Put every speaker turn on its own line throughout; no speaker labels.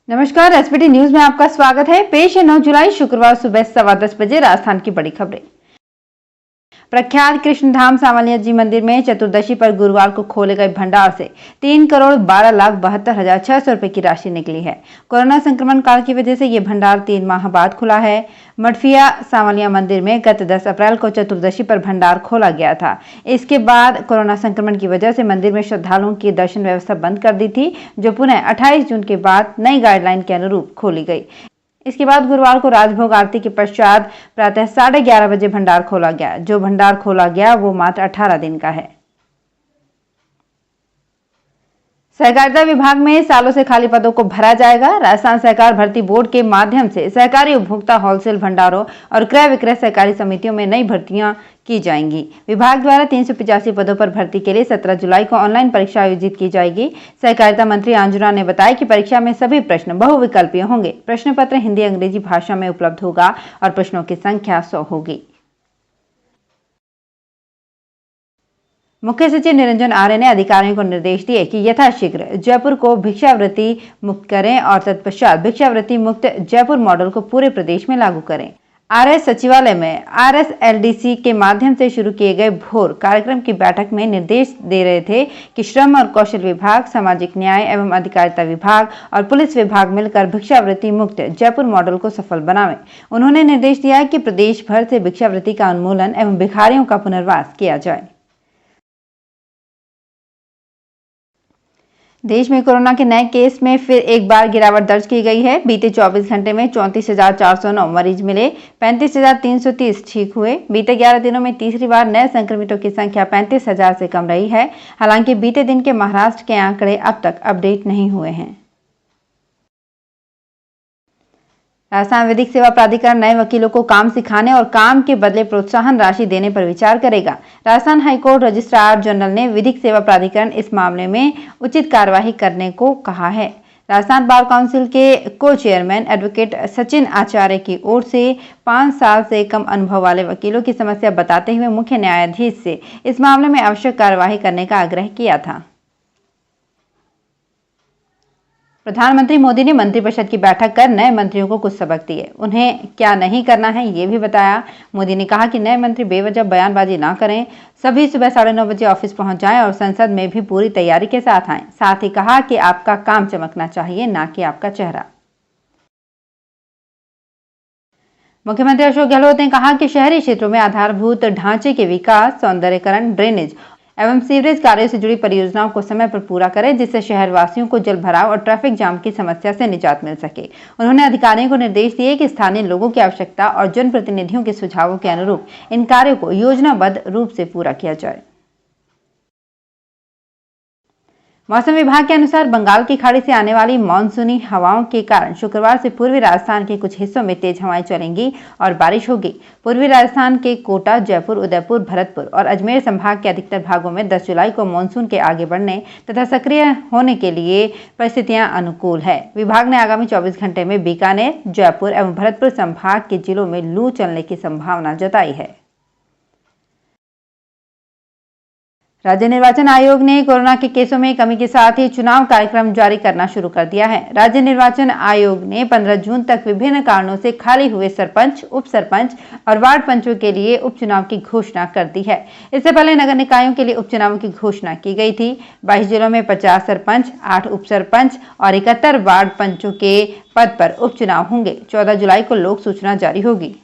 नमस्कार, SBT news में आपका स्वागत है। पेश है 9 जुलाई शुक्रवार सुबह 10:15 बजे राजस्थान की बड़ी खबरें। प्रख्यात कृष्णधाम सांवलिया जी मंदिर में चतुर्दशी पर गुरुवार को खोले गए भंडार से 3,12,72,600 रुपए की राशि निकली है। कोरोना संक्रमण काल की वजह से ये भंडार 3 माह बाद खुला है। मठफिया सांवलिया मंदिर में गत 10 अप्रैल को चतुर्दशी पर भंडार खोला गया था। इसके बाद कोरोना संक्रमण की वजह से मंदिर में श्रद्धालुओं की दर्शन व्यवस्था बंद कर दी थी, जो पुनः 28 जून के बाद नई गाइडलाइन के अनुरूप खोली गई। इसके बाद गुरुवार को राजभोग आरती के पश्चात प्रातः 11:30 बजे भंडार खोला गया। जो भंडार खोला गया वो मात्र 18 दिन का है। सहकारिता विभाग में सालों से खाली पदों को भरा जाएगा। राजस्थान सहकार भर्ती बोर्ड के माध्यम से सहकारी उपभोक्ता होलसेल भंडारों और क्रय विक्रय सहकारी समितियों में नई भर्तियां की जाएंगी। विभाग द्वारा 385 पदों पर भर्ती के लिए 17 जुलाई को ऑनलाइन परीक्षा आयोजित की जाएगी। सहकारिता मंत्री अंजुना ने बताया कि परीक्षा में सभी प्रश्न बहुविकल्पीय होंगे। प्रश्न पत्र हिंदी अंग्रेजी भाषा में उपलब्ध होगा और प्रश्नों की संख्या 100 होगी। मुख्य सचिव निरंजन आर्य ने अधिकारियों को निर्देश दिए कि यथाशीघ्र जयपुर को भिक्षावृत्ति मुक्त करें और तत्पश्चात भिक्षावृत्ति मुक्त जयपुर मॉडल को पूरे प्रदेश में लागू करें। आरएस सचिवालय में आरएसएलडीसी के माध्यम से शुरू किए गए भोर कार्यक्रम की बैठक में निर्देश दे रहे थे कि श्रम और कौशल विभाग, सामाजिक न्याय एवं अधिकारिता विभाग और पुलिस विभाग मिलकर भिक्षावृत्ति मुक्त जयपुर मॉडल को सफल बनावें। उन्होंने निर्देश दिया कि प्रदेश भर से भिक्षावृत्ति का उन्मूलन एवं भिखारियों का पुनर्वास किया जाए। देश में कोरोना के नए केस में फिर एक बार गिरावट दर्ज की गई है। बीते 24 घंटे में 34,409 मरीज मिले, 35,330 ठीक हुए। बीते 11 दिनों में तीसरी बार नए संक्रमितों की संख्या 35,000 से कम रही है। हालांकि बीते दिन के महाराष्ट्र के आंकड़े अब तक अपडेट नहीं हुए हैं। राजस्थान विधिक सेवा प्राधिकरण नए वकीलों को काम सिखाने और काम के बदले प्रोत्साहन राशि देने पर विचार करेगा। राजस्थान हाईकोर्ट रजिस्ट्रार जनरल ने विधिक सेवा प्राधिकरण इस मामले में उचित कार्यवाही करने को कहा है। राजस्थान बार काउंसिल के को चेयरमैन एडवोकेट सचिन आचार्य की ओर से 5 साल से कम अनुभव वाले वकीलों की समस्या बताते हुए मुख्य न्यायाधीश से इस मामले में आवश्यक कार्यवाही करने का आग्रह किया था। प्रधानमंत्री मोदी ने मंत्रिपरिषद की बैठक कर नए मंत्रियों को कुछ सबक दिए। उन्हें क्या नहीं करना है ये भी बताया। मोदी ने कहा कि नए मंत्री बेवजह बयानबाजी ना करें, सभी सुबह 9:30 बजे ऑफिस पहुंच जाएं और संसद में भी पूरी तैयारी के साथ आएं। साथ ही कहा कि आपका काम चमकना चाहिए, ना कि आपका चेहरा। मुख्यमंत्री अशोक गहलोत ने कहा कि शहरी क्षेत्रों में आधारभूत ढांचे के विकास, सौंदर्यीकरण, ड्रेनेज एवं सीवरेज कार्यों से जुड़ी परियोजनाओं को समय पर पूरा करें, जिससे शहरवासियों को जल भराव और ट्रैफिक जाम की समस्या से निजात मिल सके। उन्होंने अधिकारियों को निर्देश दिए कि स्थानीय लोगों की आवश्यकता और जनप्रतिनिधियों के सुझावों के अनुरूप इन कार्यों को योजनाबद्ध रूप से पूरा किया जाए। मौसम विभाग के अनुसार बंगाल की खाड़ी से आने वाली मानसूनी हवाओं के कारण शुक्रवार से पूर्वी राजस्थान के कुछ हिस्सों में तेज हवाएं चलेंगी और बारिश होगी। पूर्वी राजस्थान के कोटा, जयपुर, उदयपुर, भरतपुर और अजमेर संभाग के अधिकतर भागों में 10 जुलाई को मानसून के आगे बढ़ने तथा सक्रिय होने के लिए परिस्थितियां अनुकूल है। विभाग ने आगामी 24 घंटे में बीकानेर, जयपुर एवं भरतपुर संभाग के जिलों में लू चलने की संभावना जताई है। राज्य निर्वाचन आयोग ने कोरोना के केसों में कमी के साथ ही चुनाव कार्यक्रम जारी करना शुरू कर दिया है। राज्य निर्वाचन आयोग ने 15 जून तक विभिन्न कारणों से खाली हुए सरपंच, उप सरपंच और वार्ड पंचों के लिए उपचुनाव की घोषणा कर दी है। इससे पहले नगर निकायों के लिए उपचुनाव की घोषणा की गई थी। 22 जिलों में 50 सरपंच, 8 उप सरपंच और 71 वार्ड पंचों के पद पर उपचुनाव होंगे। 14 जुलाई को लोक सूचना जारी होगी।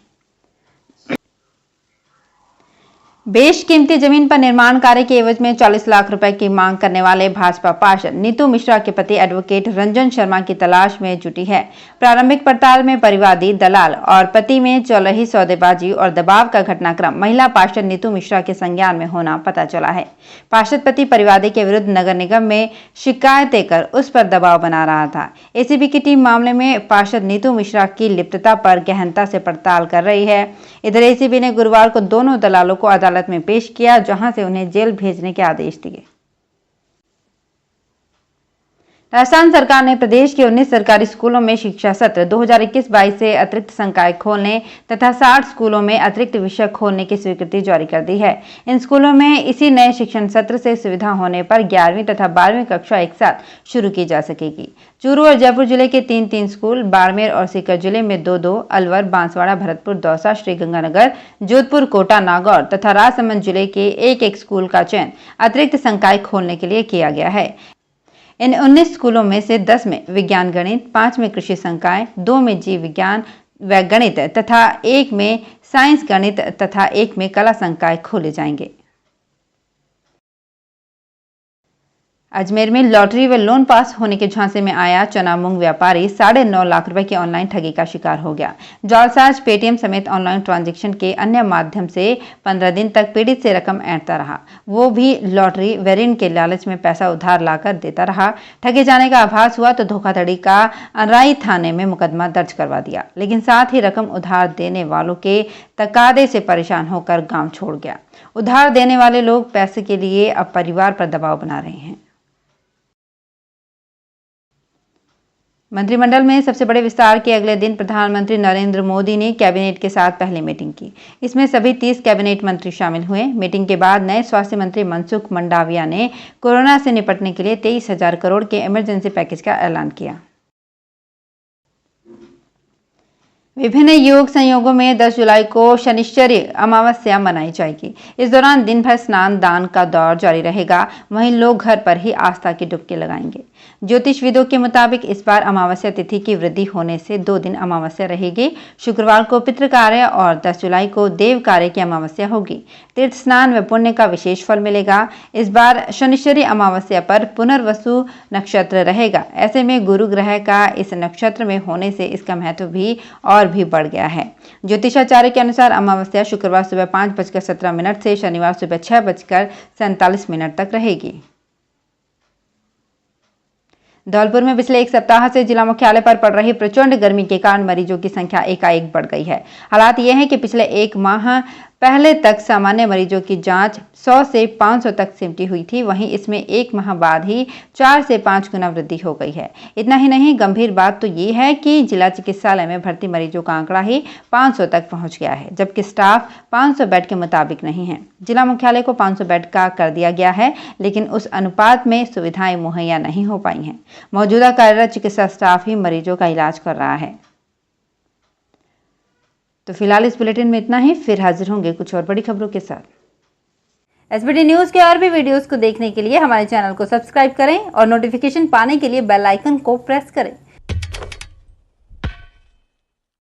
बेशकीमती जमीन पर निर्माण कार्य के एवज में 40 लाख रुपए की मांग करने वाले भाजपा पार्षद नीतू मिश्रा के पति एडवोकेट रंजन शर्मा की तलाश में जुटी है। प्रारंभिक पड़ताल में परिवादी, दलाल और पति में चल रही सौदेबाजी और दबाव का घटनाक्रम महिला पार्षद नीतू मिश्रा के संज्ञान में होना पता चला है। पार्षद पति परिवादी के विरुद्ध नगर निगम में शिकायतें कर उस पर दबाव बना रहा था। एसीबी की टीम मामले में पार्षद नीतू मिश्रा की लिप्तता पर गहनता से पड़ताल कर रही है। इधर एसीबी ने गुरुवार को दोनों दलालों को अदालत में पेश किया, जहां से उन्हें जेल भेजने के आदेश दिए। राजस्थान सरकार ने प्रदेश के 19 सरकारी स्कूलों में शिक्षा सत्र 2021-22 से अतिरिक्त संकाय खोलने तथा 60 स्कूलों में अतिरिक्त विषय खोलने की स्वीकृति जारी कर दी है। इन स्कूलों में इसी नए शिक्षण सत्र से सुविधा होने पर 11वीं तथा 12वीं कक्षा एक साथ शुरू की जा सकेगी। चूरू और जयपुर जिले के 3-3 स्कूल, बाड़मेर और सीकर जिले में 2-2, अलवर, बांसवाड़ा, भरतपुर, दौसा, श्रीगंगानगर, जोधपुर, कोटा, नागौर तथा राजसमंद जिले के एक स्कूल का चयन अतिरिक्त संकाय खोलने के लिए किया गया है। इन 19 स्कूलों में से 10 में विज्ञान गणित, 5 में कृषि संकाय, 2 में जीव विज्ञान व गणित तथा 1 में साइंस गणित तथा 1 में कला संकाय खोले जाएंगे। अजमेर में लॉटरी व लोन पास होने के झांसे में आया चना मूंग व्यापारी 9.5 लाख रुपए की ऑनलाइन ठगी का शिकार हो गया। जालसाज, पेटीएम समेत ऑनलाइन ट्रांजैक्शन के अन्य माध्यम से 15 दिन तक पीड़ित से रकम ऐंठता रहा, वो भी लॉटरी व ऋण के लालच में पैसा उधार लाकर देता रहा। ठगे जाने का आभास हुआ तो धोखाधड़ी का अनराई थाने में मुकदमा दर्ज करवा दिया, लेकिन साथ ही रकम उधार देने वालों के तकादे से परेशान होकर गाँव छोड़ गया। उधार देने वाले लोग पैसे के लिए अब परिवार पर दबाव बना रहे हैं। मंत्रिमंडल में सबसे बड़े विस्तार के अगले दिन प्रधानमंत्री नरेंद्र मोदी ने कैबिनेट के साथ पहली मीटिंग की। इसमें सभी 30 कैबिनेट मंत्री शामिल हुए। मीटिंग के बाद नए स्वास्थ्य मंत्री मनसुख मंडाविया ने कोरोना से निपटने के लिए 23,000 करोड़ के इमरजेंसी पैकेज का ऐलान किया। विभिन्न योग संयोगों में 10 जुलाई को शनिश्चरी अमावस्या मनाई जाएगी। इस दौरान दिन भर स्नान दान का दौर जारी रहेगा। वहीं लोग घर पर ही आस्था की डुबकी लगाएंगे। ज्योतिषविदों के मुताबिक इस बार अमावस्या तिथि की वृद्धि होने से 2 दिन अमावस्या रहेगी। शुक्रवार को पितृ कार्य और 10 जुलाई को देव कार्य की अमावस्या होगी। तीर्थ स्नान व पुण्य का विशेष फल मिलेगा। इस बार शनिश्चरी अमावस्या पर पुनर्वसु नक्षत्र रहेगा। ऐसे में गुरु ग्रह का इस नक्षत्र में होने से इसका महत्व भी बढ़ गया है। ज्योतिषाचार्य के अनुसार अमावस्या शुक्रवार सुबह 5:17 से शनिवार सुबह 6:47 तक रहेगी। धौलपुर में पिछले एक सप्ताह से जिला मुख्यालय पर पड़ रही प्रचंड गर्मी के कारण मरीजों की संख्या एकाएक बढ़ गई है। हालात ये हैं कि पिछले 1 माह पहले तक सामान्य मरीजों की जांच 100 से 500 तक सिमटी हुई थी, वहीं इसमें 1 माह बाद ही 4 से 5 गुना वृद्धि हो गई है। इतना ही नहीं, गंभीर बात तो ये है कि जिला चिकित्सालय में भर्ती मरीजों का आंकड़ा ही 500 तक पहुंच गया है, जबकि स्टाफ 500 बेड के मुताबिक नहीं है। जिला मुख्यालय को 500 बेड का कर दिया गया है, लेकिन उस अनुपात में सुविधाएं मुहैया नहीं हो पाई हैं। मौजूदा कार्यरत चिकित्सा स्टाफ ही मरीजों का इलाज कर रहा है। तो फिलहाल इस बुलेटिन में इतना ही। फिर हाजिर होंगे कुछ और बड़ी खबरों के साथ। एसबीटी न्यूज के और भी वीडियोस को देखने के लिए हमारे चैनल को सब्सक्राइब करें और नोटिफिकेशन पाने के लिए बेल आइकन को प्रेस करें।